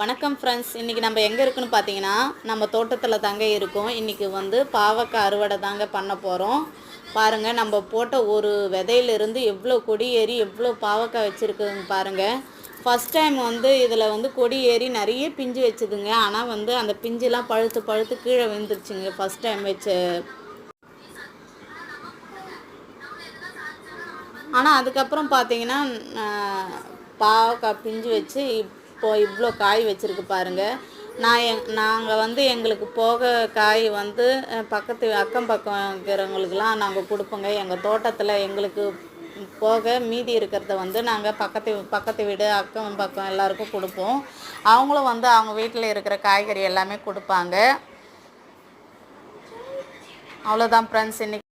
வணக்கம் ஃப்ரெண்ட்ஸ். இன்றைக்கி நம்ம எங்கே இருக்குன்னு பார்த்தீங்கன்னா நம்ம தோட்டத்தில் தாங்க இருக்கோம். இன்றைக்கி வந்து பாவக்காய் அறுவடை தாங்க பண்ண போகிறோம். பாருங்கள், நம்ம போட்ட ஒரு விதையிலிருந்து எவ்வளோ கொடி ஏறி எவ்வளோ பாவக்காய் வச்சுருக்குதுங்க பாருங்கள். ஃபஸ்ட் டைம் வந்து இதில் வந்து கொடி ஏறி நிறைய பிஞ்சு வச்சுதுங்க. ஆனால் வந்து அந்த பிஞ்சுலாம் பழுத்து பழுத்து கீழே விழுந்துருச்சுங்க ஃபஸ்ட் டைம் வச்ச. ஆனால் அதுக்கப்புறம் பார்த்தீங்கன்னா பாவக்காய் பிஞ்சு வச்சு இப்போது இவ்வளோ காய் வச்சுருக்கு பாருங்கள். நாங்கள் வந்து எங்களுக்கு போக காய் வந்து பக்கத்து அக்கம் பக்கம் இருக்கிறவங்களுக்கெல்லாம் நாங்கள் கொடுப்போங்க. எங்கள் தோட்டத்தில் எங்களுக்கு போக மீதி இருக்கிறத வந்து நாங்கள் பக்கத்து வீடு அக்கம் பக்கம் எல்லாருக்கும் கொடுப்போம். அவங்களும் வந்து அவங்க வீட்டில் இருக்கிற காய்கறி எல்லாமே கொடுப்பாங்க. அவ்வளோதான் ஃப்ரெண்ட்ஸ். இன்னைக்கு